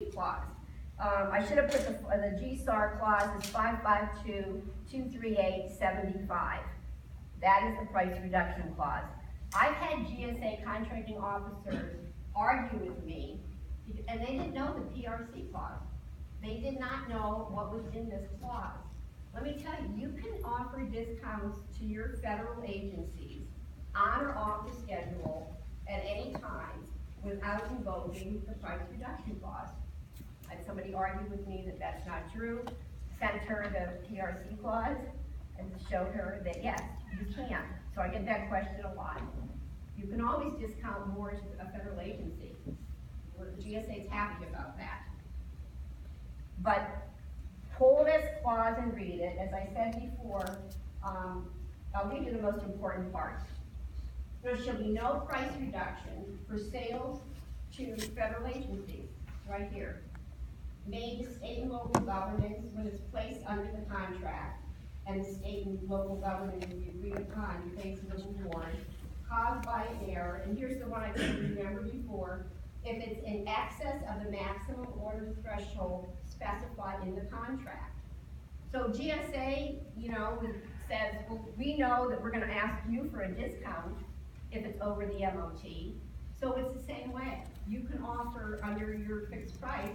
clause. I should have put the GSAR clause is 552-238-75. That is the price reduction clause. I've had GSA contracting officers argue with me, and they didn't know the PRC clause. They did not know what was in this clause. Let me tell you, you can offer discounts to your federal agencies on or off the schedule at any time without invoking the price reduction clause. I had somebody argue with me that that's not true, sent her the PRC clause, and showed her that yes, you can. So I get that question a lot. You can always discount more to a federal agency. The GSA is happy about that. But pull this clause and read it. As I said before, I'll read you the most important part. There shall be no price reduction for sales to federal agencies, right here, made to state and local governments when it's placed under the contract, and the state and local government will be agreed upon in face of the award, caused by an error, and here's the one I couldn't remember before, if it's in excess of the maximum order threshold specified in the contract. So GSA, says, well, we know that we're gonna ask you for a discount if it's over the MOT. So it's the same way. You can offer under your fixed price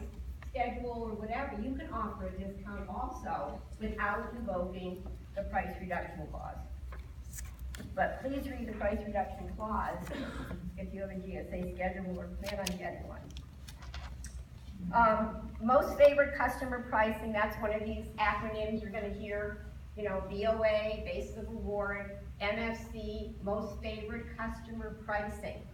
schedule or whatever, you can offer a discount also without invoking the price reduction clause. But please read the price reduction clause if you have a GSA schedule or plan on getting one. Most favored customer pricing, that's one of these acronyms you're gonna hear, BOA, basis of award, MFC, most favored customer pricing.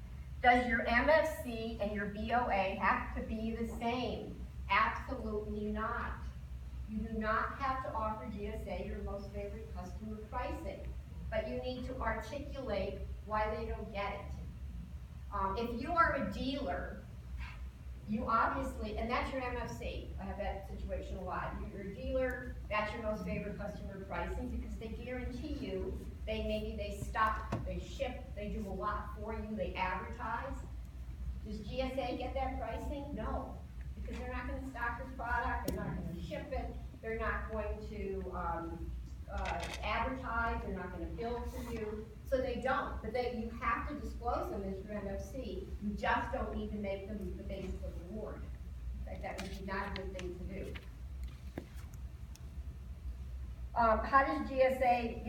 Does your MFC and your BOA have to be the same? Absolutely not. You do not have to offer GSA your most favored customer pricing, but you need to articulate why they don't get it. If you are a dealer, you obviously, and that's your MFC, I have that situation a lot. You're a dealer, that's your most favored customer pricing because they guarantee you, maybe they stock, they ship, they do a lot for you, they advertise. Does GSA get that pricing? No, because they're not gonna stock this product, they're not gonna ship it, they're not going to advertise, they're not gonna bill for you. So they don't, but you have to disclose them as your MFC. You just don't need to make them the basis of award. In fact, that would be not a good thing to do. How does GSA,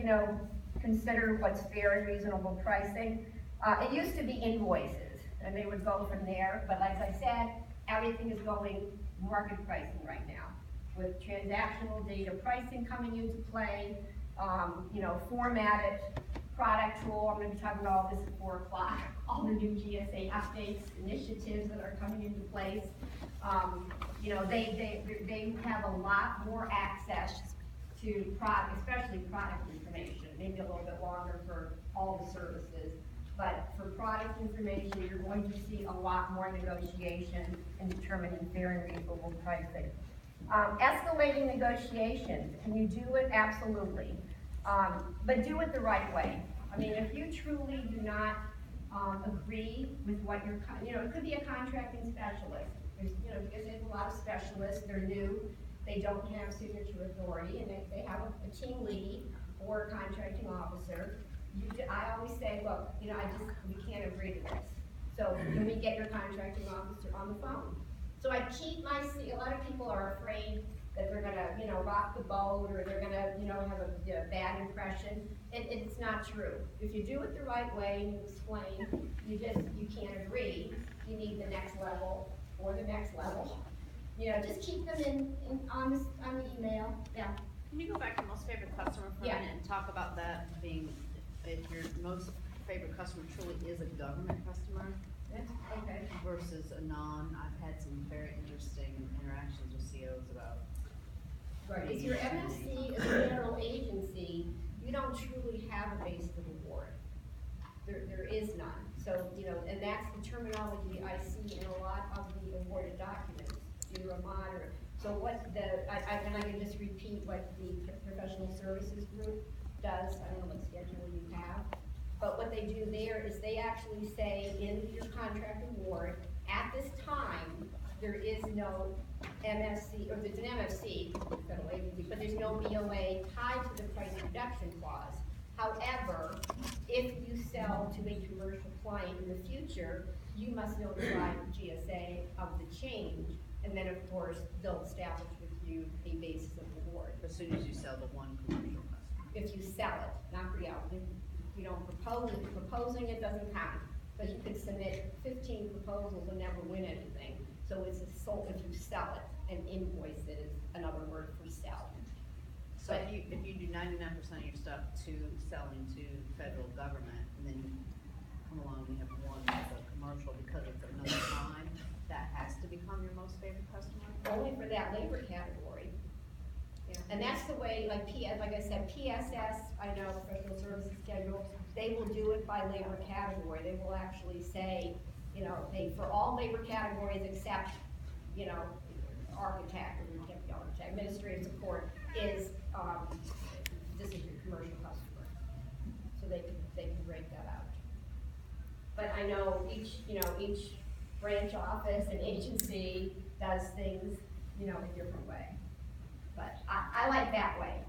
consider what's fair and reasonable pricing? It used to be invoices, and they would go from there. But like I said, everything is going market pricing right now, with transactional data pricing coming into play. Formatted product tool. I'm going to be talking about all this at 4 o'clock. All the new GSA updates, initiatives that are coming into place. They have a lot more access to product, especially product information. Maybe a little bit longer for all the services, but for product information, you're going to see a lot more negotiation in determining fair and reasonable pricing. Escalating negotiations, can you do it? Absolutely. But do it the right way. I mean, if you truly do not agree with what you're, it could be a contracting specialist. Because there's a lot of specialists, they're new, they don't have signature authority, and if they have a team lead or a contracting officer, I always say, look, we can't agree to this. So can we get your contracting officer on the phone? So I keep a lot of people are afraid that they're gonna, rock the boat, or they're gonna, have a bad impression. It's not true. If you do it the right way and you explain, you can't agree. You need the next level or the next level. Just keep them on the email. Yeah. Can you go back to most favorite customer for a minute and talk about that being, if your most favorite customer truly is a government customer? Okay. Versus a I've had some very interesting interactions with COs about. Right. If your MFC is a federal agency, you don't truly have a basis of award. There is none. So, and that's the terminology I see in a lot of the awarded documents. You're a mod or, so what and I can just repeat what the professional services group does. I don't know what schedule you have. But what they do there is they actually say in your contract award, at this time, there is no MFC, or there's an MFC, federal agency, but there's no BOA tied to the price reduction clause. However, if you sell to a commercial client in the future, you must notify GSA of the change, and then of course, they'll establish with you a basis of reward. As soon as you sell to one commercial customer. If you sell it, not if you don't propose it, proposing it doesn't count. But you could submit 15 proposals and never win anything. So it's a sold, if you sell it, and invoice it is another word for sell. So if you do 99% of your stuff to selling to federal government, and then you come along and you have one that's a commercial because it's another time, that has to become your most favorite customer? Only for that labor category. Yeah. And that's the way, like like I said, PSS, I know, professional services schedule, they will do it by labor category. They will actually say, you know, for all labor categories except, you know, architect, administrative support is, this is your commercial customer. So they can break that out. But I know each branch office and agency does things, you know, a different way. But I like that way,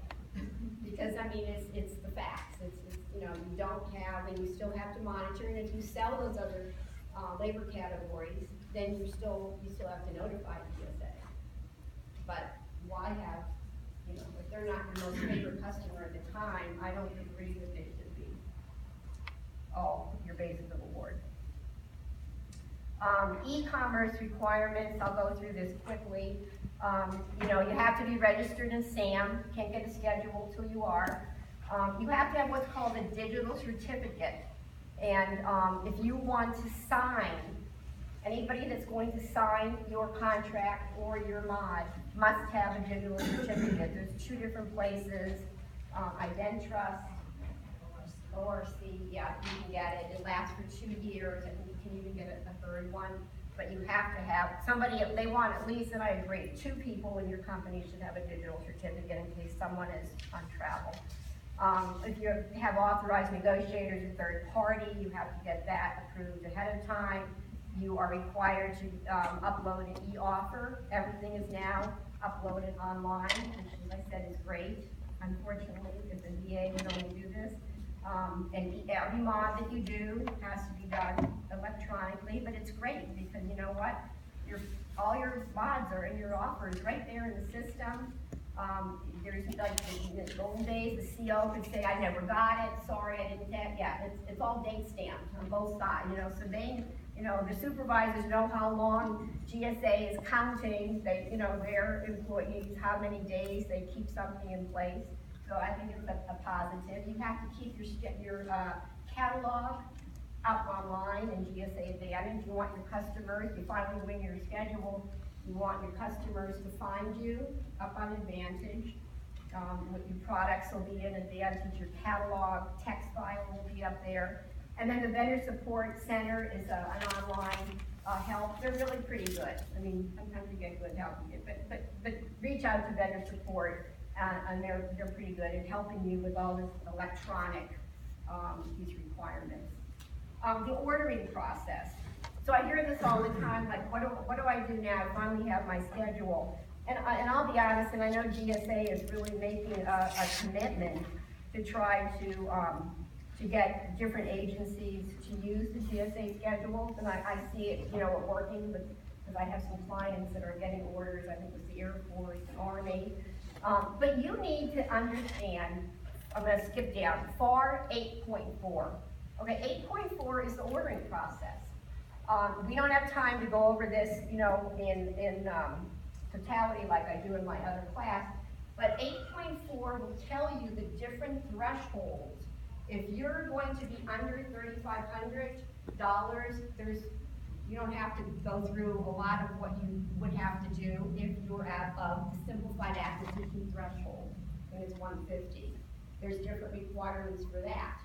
because I mean, it's the facts. It's you know, you don't have, and you still have to monitor, and if you sell those other labor categories, then you still have to notify GSA. But why have, you know, if they're not your most favorite customer at the time, I don't agree that they should be your basis of award. E-commerce requirements, I'll go through this quickly. You know, you have to be registered in SAM, can't get a schedule till you are. You have to have what's called a digital certificate. And if you want to sign, anybody that's going to sign your contract or your mod must have a digital certificate. There's 2 different places, IdenTrust, ORC, yeah, you can get it. It lasts for 2 years. I think you can even get a 3rd one. But you have to have somebody, if they want at least, and I agree, 2 people in your company should have a digital certificate in case someone is on travel. If you have authorized negotiators, a 3rd party, you have to get that approved ahead of time. You are required to upload an e-offer. Everything is now uploaded online, which, as I said, is great. Unfortunately, if the VA would only do this. And every mod that you do has to be done electronically, but it's great because you know what? All your mods are in your offers right there in the system. There's like in the old days, the CO could say, I never got it, sorry, I didn't get it. Yeah, it's all date stamped on both sides, you know, so they, you know, the supervisors know how long GSA is counting, they, you know, their employees, how many days they keep something in place. So I think it's a positive. You have to keep your catalog up online in GSA Advantage. You want your customers, you finally win your schedule, you want your customers to find you up on Advantage. What your products will be in Advantage, your catalog, text file will be up there. And then the Vendor Support Center is an online help. They're really pretty good. I mean, sometimes you get good help, but reach out to Vendor Support. And they're pretty good at helping you with all this electronic, these requirements. The ordering process. So I hear this all the time, like, what do I do now? I finally have my schedule. And I'll be honest, and I know GSA is really making a commitment to try to get different agencies to use the GSA schedules, and I see it, you know, working, because I have some clients that are getting orders, I think with the Air Force, the Army. But you need to understand, I'm going to skip down, FAR 8.4. Okay, 8.4 is the ordering process. We don't have time to go over this, you know, in totality like I do in my other class, but 8.4 will tell you the different thresholds. If you're going to be under $3,500, you don't have to go through a lot of what you would have to do if you're at the simplified acquisition threshold, and it's 150. There's different requirements for that.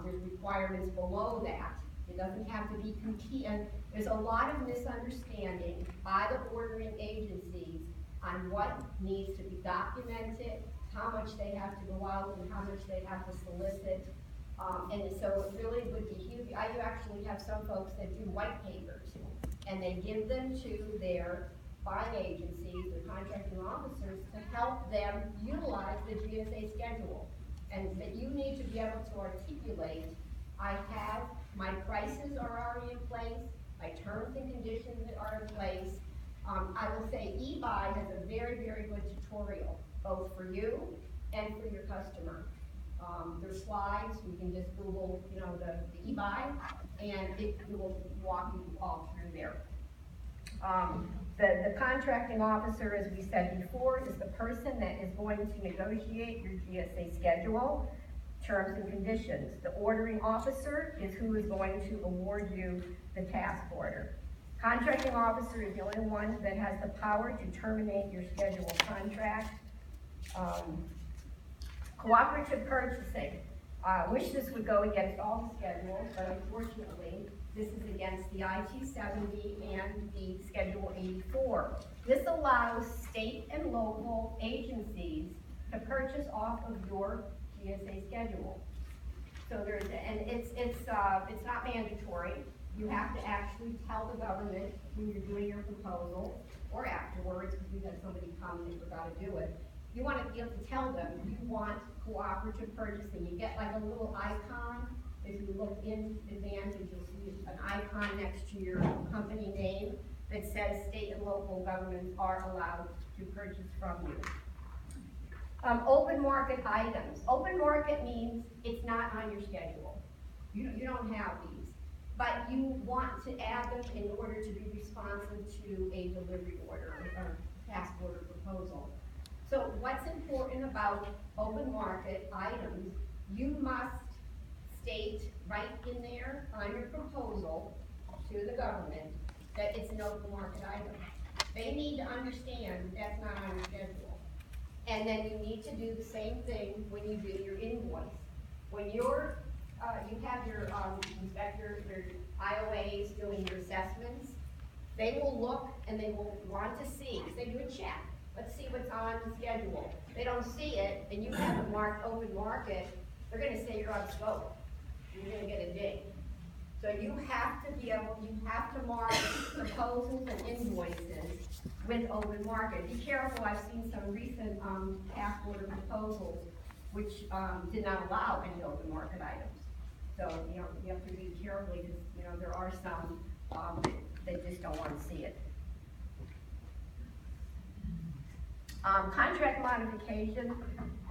There's requirements below that. It doesn't have to be and there's a lot of misunderstanding by the ordering agencies on what needs to be documented, how much they have to go out, and how much they have to solicit. And so it really would be huge. I actually have some folks that do white papers and they give them to their buying agencies, their contracting officers, to help them utilize the GSA schedule. And that you need to be able to articulate, I have, my prices are already in place, my terms and conditions are in place. I will say eBuy has a very, very good tutorial, both for you and for your customer. There's slides, you can just Google, the eBuy, and it will walk you all through there. The contracting officer, as we said before, is the person that is going to negotiate your GSA schedule, terms and conditions. The ordering officer is who is going to award you the task order. Contracting officer is the only one that has the power to terminate your schedule contract. Cooperative purchasing. Wish this would go against all the schedules, but unfortunately, this is against the IT 70 and the Schedule 84. This allows state and local agencies to purchase off of your GSA schedule. So it's not mandatory. You have to actually tell the government when you're doing your proposal, or afterwards, because we've had somebody come and they forgot to do it. You have to tell them you want cooperative purchasing. You get like a little icon. If you look in Advantage, you'll see an icon next to your company name that says state and local governments are allowed to purchase from you. Open market items. Open market means it's not on your schedule. You don't have these, but you want to add them in order to be responsive to a delivery order or task order proposal. So what's important about open market items, you must state right in there on your proposal to the government that it's an open market item. They need to understand that's not on your schedule. And then you need to do the same thing when you do your invoice. When you have your inspector, your IOAs doing your assessments, they will look and they will want to see, because they do a check. Let's see what's on the schedule. They don't see it, and you have it marked open market, they're gonna say you're on scope. You're gonna get a ding. So you have to mark proposals and invoices with open market. Be careful, I've seen some recent task order proposals which did not allow any open market items. So, you have to read carefully, because, there are some that just don't want to see it. Contract modification.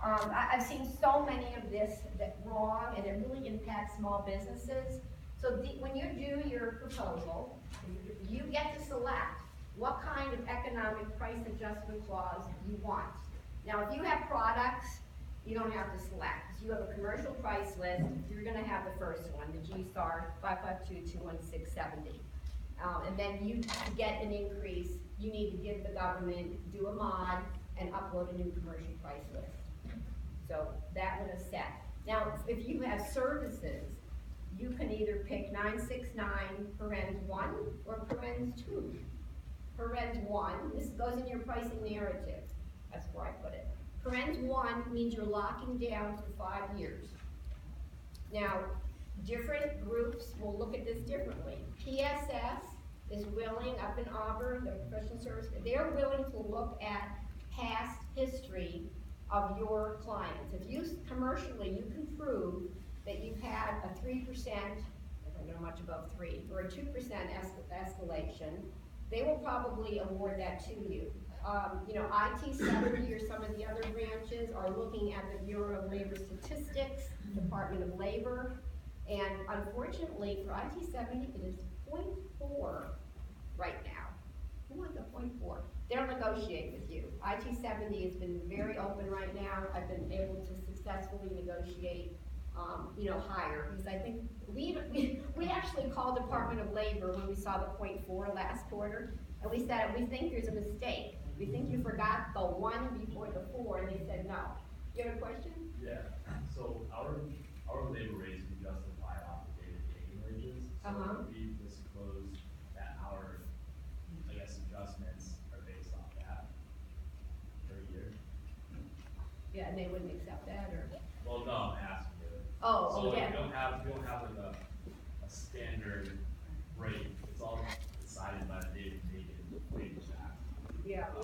I've seen so many of this that wrong, and it really impacts small businesses. So when you do your proposal, you get to select what kind of economic price adjustment clause you want. Now, if you have products, you don't have to select. If you have a commercial price list, you're gonna have the first one, the G-Star 552-21670. And then you get an increase, you need to give the government, do a mod, and upload a new commercial price list. So that one is set. Now, if you have services, you can either pick 969 parens 1 or parens 2. Parens 1, this goes in your pricing narrative. That's where I put it. Parens 1 means you're locking down for 5 years. Now, different groups will look at this differently. PSS is willing, up in Auburn, the professional service, they're willing to look at past history of your clients. If you, commercially, you can prove that you've had a 3%, I don't know much above 3, or a 2% escalation, they will probably award that to you. IT 70 or some of the other branches are looking at the Bureau of Labor Statistics, Department of Labor, and unfortunately for IT 70, it is 0.4 right now. Who wants a 0.4? They'll negotiate with you. IT 70 has been very open right now. I've been able to successfully negotiate, higher, because I think we actually called Department of Labor when we saw the 0.4 last quarter, and we said, we think there's a mistake. We think you forgot the 1 before the 4, and they said no. You have a question? Yeah, so our labor rates, we justify off the date of taking wages. So we disclose that our, adjustments are based off that per year. Yeah, and they wouldn't accept that, or? Well, no, I'm asking you. Oh, so yeah. You don't have like a standard rate. It's all decided guided by the David Bacon wage act. Yeah.